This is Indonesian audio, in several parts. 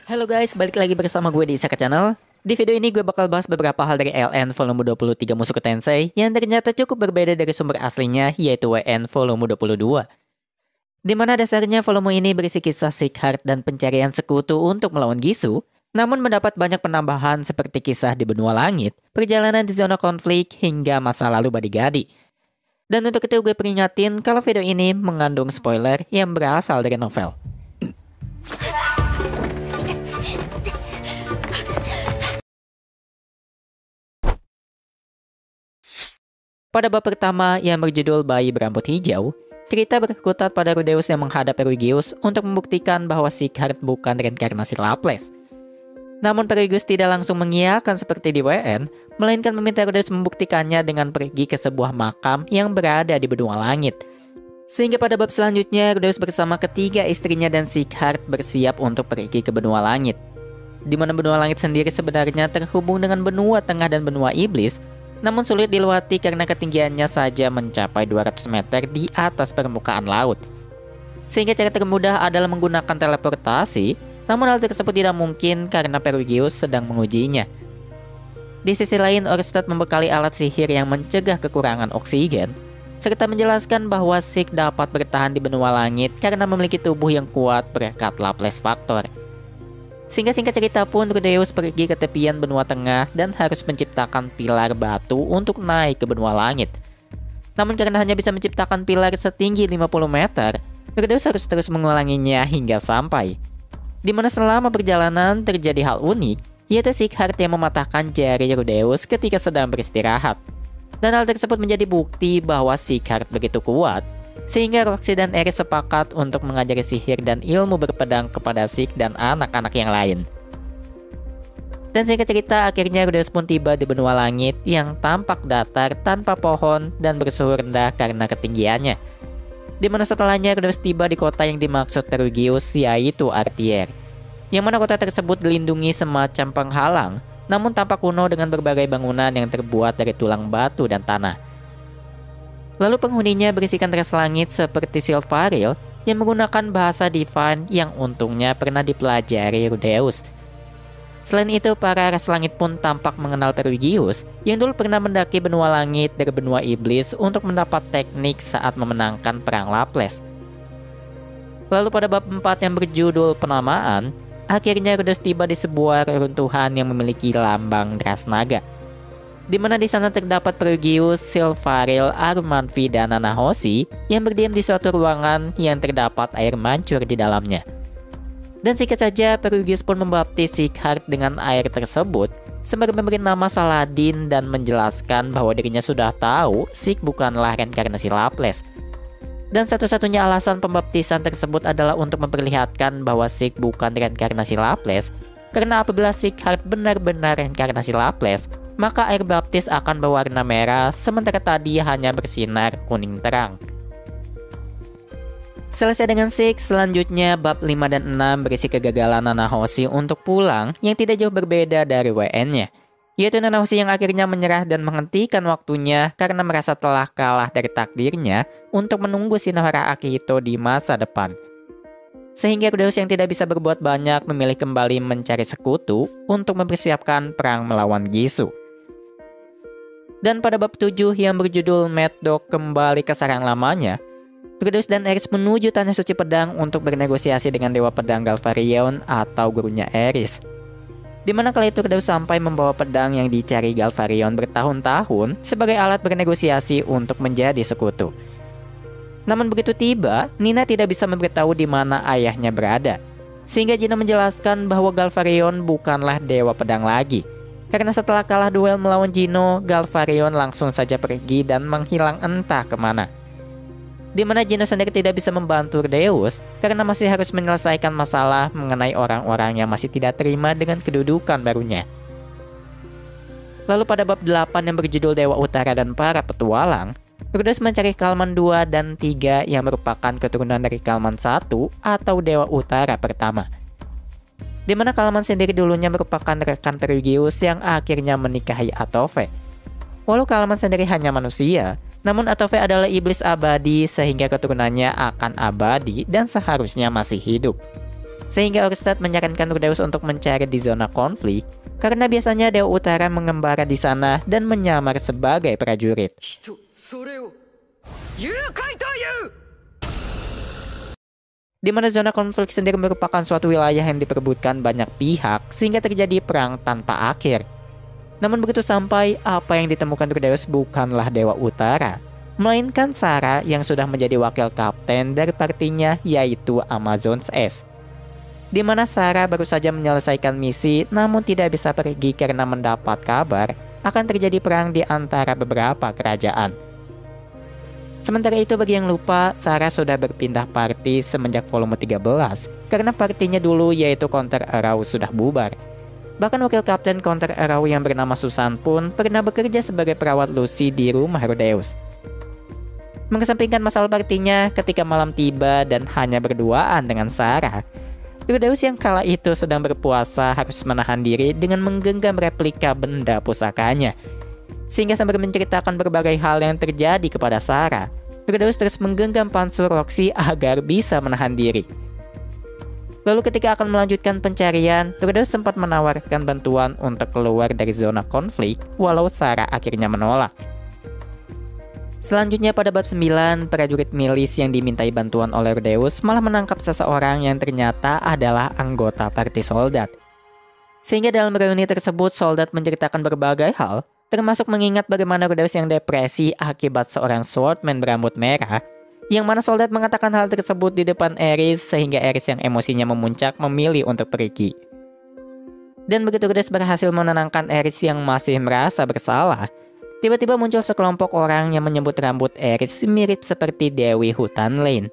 Halo guys, balik lagi bersama gue di Isaka Channel. Di video ini gue bakal bahas beberapa hal dari LN volume 23 Mushoku Tensei yang ternyata cukup berbeda dari sumber aslinya, yaitu WN volume 22. Di mana dasarnya volume ini berisi kisah Sickheart dan pencarian sekutu untuk melawan Gisu, namun mendapat banyak penambahan seperti kisah di benua langit, perjalanan di zona konflik, hingga masa lalu Badigadi. Dan untuk itu gue peringatin kalau video ini mengandung spoiler yang berasal dari novel. Pada bab pertama yang berjudul Bayi Berambut Hijau, cerita berkutat pada Rudeus yang menghadap Perugius untuk membuktikan bahwa Sickheart bukan reinkarnasi Laples. Namun Perugius tidak langsung mengiyakan seperti di WN, melainkan meminta Rudeus membuktikannya dengan pergi ke sebuah makam yang berada di benua langit. Sehingga pada bab selanjutnya, Rudeus bersama ketiga istrinya dan Sickheart bersiap untuk pergi ke benua langit. Di mana benua langit sendiri sebenarnya terhubung dengan benua tengah dan benua iblis, namun sulit dilewati karena ketinggiannya saja mencapai 200 meter di atas permukaan laut. Sehingga cara termudah adalah menggunakan teleportasi, namun hal tersebut tidak mungkin karena Perugius sedang mengujinya. Di sisi lain, Orsted membekali alat sihir yang mencegah kekurangan oksigen, serta menjelaskan bahwa Sick dapat bertahan di benua langit karena memiliki tubuh yang kuat berkat Laples Factor. Sehingga singkat cerita pun Rudeus pergi ke tepian benua tengah dan harus menciptakan pilar batu untuk naik ke benua langit. Namun karena hanya bisa menciptakan pilar setinggi 50 meter, Rudeus harus terus mengulanginya hingga sampai. Di mana selama perjalanan terjadi hal unik, yaitu Sickheart yang mematahkan jari Rudeus ketika sedang beristirahat. Dan hal tersebut menjadi bukti bahwa Sickheart begitu kuat, sehingga Roxy dan Eris sepakat untuk mengajari sihir dan ilmu berpedang kepada Sick dan anak-anak yang lain. Dan singkat cerita, akhirnya Rudeus pun tiba di benua langit yang tampak datar tanpa pohon dan bersuhu rendah karena ketinggiannya. Di mana setelahnya Rudeus tiba di kota yang dimaksud Perugius, yaitu Artier. Yang mana kota tersebut dilindungi semacam penghalang, namun tampak kuno dengan berbagai bangunan yang terbuat dari tulang batu dan tanah. Lalu penghuninya berisikan ras langit seperti Silvaril yang menggunakan bahasa Divine yang untungnya pernah dipelajari Rudeus. Selain itu, para ras langit pun tampak mengenal Perugius yang dulu pernah mendaki benua langit dari benua iblis untuk mendapat teknik saat memenangkan perang Laples. Lalu pada bab 4 yang berjudul Penamaan, akhirnya Rudeus tiba di sebuah reruntuhan yang memiliki lambang deras naga. Di mana di sana terdapat Perugius, Silvaril, Arumanfi, dan Nanahoshi yang berdiam di suatu ruangan yang terdapat air mancur di dalamnya. Dan singkat saja, Perugius pun membaptis Sickheart dengan air tersebut, sembari memberi nama Saladin dan menjelaskan bahwa dirinya sudah tahu Sick bukanlah reinkarnasi Laples. Dan satu-satunya alasan pembaptisan tersebut adalah untuk memperlihatkan bahwa Sick bukan reinkarnasi Laples, karena apabila Sickheart benar-benar reinkarnasi Laples, maka air baptis akan berwarna merah, sementara tadi hanya bersinar kuning terang. Selesai dengan Sick, selanjutnya bab 5 dan 6 berisi kegagalan Nanahoshi untuk pulang yang tidak jauh berbeda dari WN-nya. Yaitu Nanahoshi yang akhirnya menyerah dan menghentikan waktunya karena merasa telah kalah dari takdirnya untuk menunggu Shinohara Akihito di masa depan. Sehingga Rudeus yang tidak bisa berbuat banyak memilih kembali mencari sekutu untuk mempersiapkan perang melawan Gisu. Dan pada bab 7 yang berjudul Mad Dog kembali ke sarang lamanya, Rudeus dan Eris menuju Tanah Suci Pedang untuk bernegosiasi dengan Dewa Pedang Galvarion atau gurunya Eris. Di mana kala itu Rudeus sampai membawa pedang yang dicari Galvarion bertahun-tahun sebagai alat bernegosiasi untuk menjadi sekutu. Namun begitu tiba, Nina tidak bisa memberitahu di mana ayahnya berada. Sehingga Gino menjelaskan bahwa Galvarion bukanlah Dewa Pedang lagi. Karena setelah kalah duel melawan Gino, Galvarion langsung saja pergi dan menghilang entah kemana. Di mana Gino sendiri tidak bisa membantu Rudeus karena masih harus menyelesaikan masalah mengenai orang-orang yang masih tidak terima dengan kedudukan barunya. Lalu pada bab 8 yang berjudul Dewa Utara dan Para Petualang, Rudeus mencari Kalman 2 dan 3 yang merupakan keturunan dari Kalman 1 atau Dewa Utara pertama. Di mana Kalman sendiri dulunya merupakan rekan Perugius yang akhirnya menikahi Atove. Walau Kalman sendiri hanya manusia, namun Atove adalah iblis abadi sehingga keturunannya akan abadi dan seharusnya masih hidup. Sehingga Orstad menyarankan Rudeus untuk mencari di zona konflik, karena biasanya Dewa Utara mengembara di sana dan menyamar sebagai prajurit. Di mana zona konflik sendiri merupakan suatu wilayah yang diperebutkan banyak pihak sehingga terjadi perang tanpa akhir. Namun begitu sampai, apa yang ditemukan Rudeus bukanlah Dewa Utara, melainkan Sarah yang sudah menjadi wakil kapten dari partinya, yaitu Amazons S. Di mana Sarah baru saja menyelesaikan misi namun tidak bisa pergi karena mendapat kabar akan terjadi perang di antara beberapa kerajaan. Sementara itu bagi yang lupa, Sarah sudah berpindah parti semenjak volume 13 karena partinya dulu yaitu Counter Arrow sudah bubar. Bahkan wakil kapten Counter Arrow yang bernama Susan pun pernah bekerja sebagai perawat Lucy di rumah Rudeus. Mengesampingkan masalah partinya, ketika malam tiba dan hanya berduaan dengan Sarah, Rudeus yang kala itu sedang berpuasa harus menahan diri dengan menggenggam replika benda pusakanya. Sehingga sambil menceritakan berbagai hal yang terjadi kepada Sarah, Rudeus terus menggenggam pansur Roxy agar bisa menahan diri. Lalu ketika akan melanjutkan pencarian, Rudeus sempat menawarkan bantuan untuk keluar dari zona konflik, walau Sarah akhirnya menolak. Selanjutnya pada bab 9, prajurit milis yang dimintai bantuan oleh Rudeus malah menangkap seseorang yang ternyata adalah anggota parti soldat. Sehingga dalam reuni tersebut, soldat menceritakan berbagai hal, termasuk mengingat bagaimana Rudeus yang depresi akibat seorang swordman berambut merah, yang mana soldat mengatakan hal tersebut di depan Aerys sehingga Aerys yang emosinya memuncak memilih untuk pergi. Dan begitu Rudeus berhasil menenangkan Aerys yang masih merasa bersalah, tiba-tiba muncul sekelompok orang yang menyebut rambut Aerys mirip seperti Dewi Hutan Lane.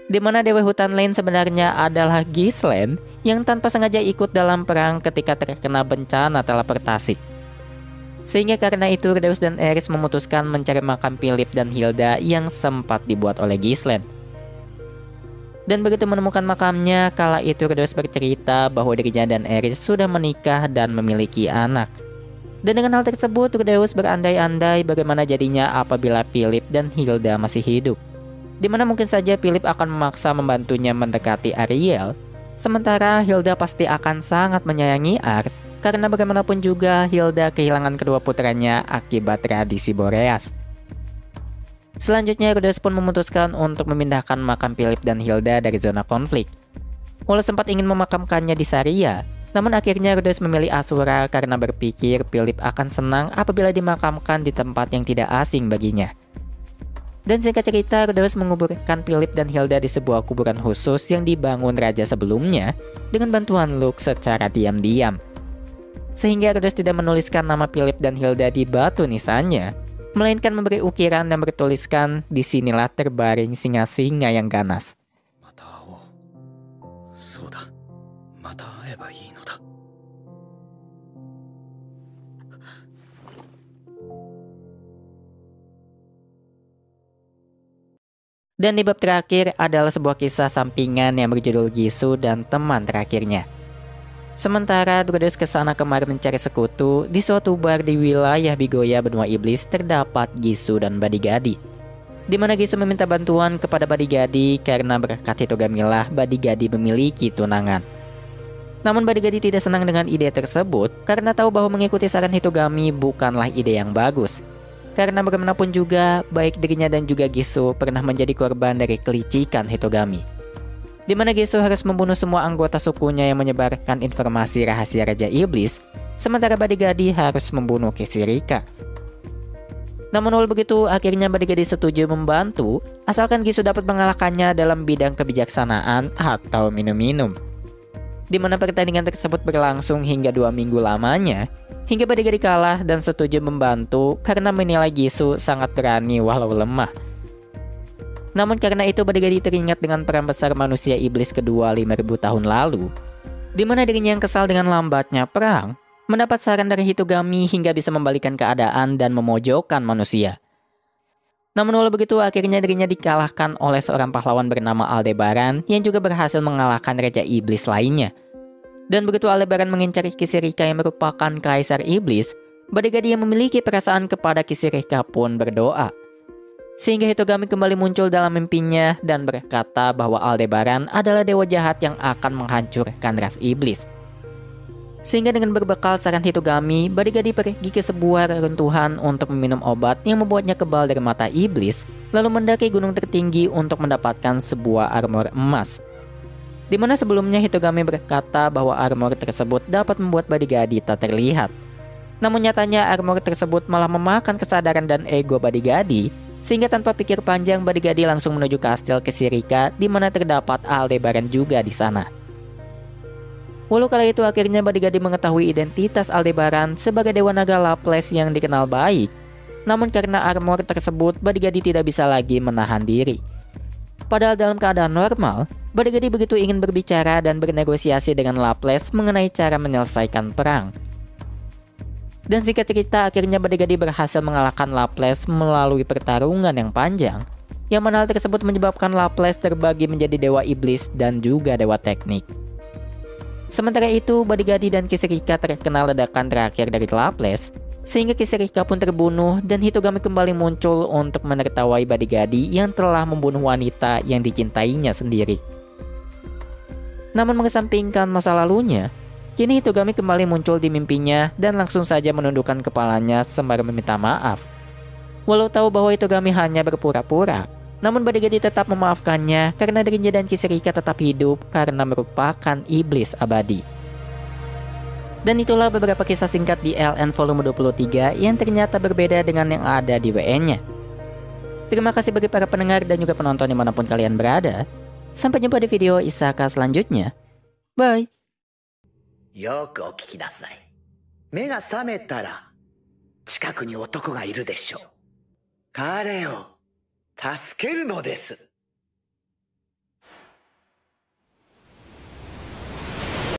Di mana Dewi Hutan Lane sebenarnya adalah Ghislaine yang tanpa sengaja ikut dalam perang ketika terkena bencana teleportasi. Sehingga karena itu Rudeus dan Aerys memutuskan mencari makam Philip dan Hilda yang sempat dibuat oleh Ghislaine. Dan begitu menemukan makamnya, kala itu Rudeus bercerita bahwa dirinya dan Aerys sudah menikah dan memiliki anak. Dan dengan hal tersebut Rudeus berandai-andai bagaimana jadinya apabila Philip dan Hilda masih hidup. Dimana mungkin saja Philip akan memaksa membantunya mendekati Ariel, sementara Hilda pasti akan sangat menyayangi Ars, karena bagaimanapun juga Hilda kehilangan kedua putranya akibat tradisi Boreas. Selanjutnya Rudeus pun memutuskan untuk memindahkan makam Philip dan Hilda dari zona konflik. Walau sempat ingin memakamkannya di Saria, namun akhirnya Rudeus memilih Asura karena berpikir Philip akan senang apabila dimakamkan di tempat yang tidak asing baginya. Dan singkat cerita, Rudeus menguburkan Philip dan Hilda di sebuah kuburan khusus yang dibangun raja sebelumnya dengan bantuan Luke secara diam-diam. Sehingga Rudeus tidak menuliskan nama Philip dan Hilda di batu nisannya, melainkan memberi ukiran yang bertuliskan, "Disinilah terbaring singa-singa yang ganas." Dan di bab terakhir adalah sebuah kisah sampingan yang berjudul Gisu dan teman terakhirnya. Sementara Rudeus kesana kemari mencari sekutu, di suatu bar di wilayah Bigoya benua iblis terdapat Gisu dan Badigadi. Di mana Gisu meminta bantuan kepada Badigadi karena berkat Hitogamilah Badigadi memiliki tunangan. Namun Badigadi tidak senang dengan ide tersebut karena tahu bahwa mengikuti saran Hitogami bukanlah ide yang bagus. Karena bagaimanapun juga, baik dirinya dan juga Gisu pernah menjadi korban dari kelicikan Hitogami. Di mana Gisu harus membunuh semua anggota sukunya yang menyebarkan informasi rahasia Raja Iblis, sementara Badigadi harus membunuh Kisirika. Namun walau begitu, akhirnya Badigadi setuju membantu, asalkan Gisu dapat mengalahkannya dalam bidang kebijaksanaan atau minum-minum. Di mana pertandingan tersebut berlangsung hingga 2 minggu lamanya, hingga Badigadi kalah dan setuju membantu karena menilai Gisu sangat berani walau lemah. Namun karena itu Badigadi teringat dengan perang besar manusia iblis kedua 5.000 tahun lalu, di mana dirinya yang kesal dengan lambatnya perang, mendapat saran dari Hitogami hingga bisa membalikan keadaan dan memojokkan manusia. Namun walau begitu akhirnya dirinya dikalahkan oleh seorang pahlawan bernama Aldebaran yang juga berhasil mengalahkan Raja Iblis lainnya. Dan begitu Aldebaran mengincar Kisirika yang merupakan Kaisar Iblis, Badigadi yang memiliki perasaan kepada Kisirika pun berdoa. Sehingga Hitogami kembali muncul dalam mimpinya dan berkata bahwa Aldebaran adalah dewa jahat yang akan menghancurkan ras iblis. Sehingga dengan berbekal saran Hitogami, Badigadi pergi ke sebuah reruntuhan untuk meminum obat yang membuatnya kebal dari mata iblis, lalu mendaki gunung tertinggi untuk mendapatkan sebuah armor emas. Di mana sebelumnya Hitogami berkata bahwa armor tersebut dapat membuat Badigadi tak terlihat. Namun nyatanya armor tersebut malah memakan kesadaran dan ego Badigadi, sehingga tanpa pikir panjang Badigadi langsung menuju kastil Kisirika di mana terdapat Aldebaran juga di sana. Walau kala itu akhirnya Badigadi mengetahui identitas Aldebaran sebagai Dewa Naga Laples yang dikenal baik. Namun karena armor tersebut, Badigadi tidak bisa lagi menahan diri. Padahal dalam keadaan normal, Badigadi begitu ingin berbicara dan bernegosiasi dengan Laples mengenai cara menyelesaikan perang. Dan singkat cerita, akhirnya Badigadi berhasil mengalahkan Laples melalui pertarungan yang panjang, yang mana hal tersebut menyebabkan Laples terbagi menjadi dewa iblis dan juga dewa teknik. Sementara itu, Badigadi dan Kisirika terkena ledakan terakhir dari Laples, sehingga Kisirika pun terbunuh dan Hitogami kembali muncul untuk menertawai Badigadi yang telah membunuh wanita yang dicintainya sendiri. Namun mengesampingkan masa lalunya, kini Hitogami kembali muncul di mimpinya dan langsung saja menundukkan kepalanya sembari meminta maaf. Walau tahu bahwa Hitogami hanya berpura-pura, namun Badigadi tetap memaafkannya karena dirinya dan Kisirika tetap hidup karena merupakan iblis abadi. Dan itulah beberapa kisah singkat di LN volume 23 yang ternyata berbeda dengan yang ada di WN-nya. Terima kasih bagi para pendengar dan juga penonton dimanapun kalian berada. Sampai jumpa di video Isaka selanjutnya. Bye! よくお聞きなさい。目が覚めたら、近くに男がいるでしょう。彼を助けるのです。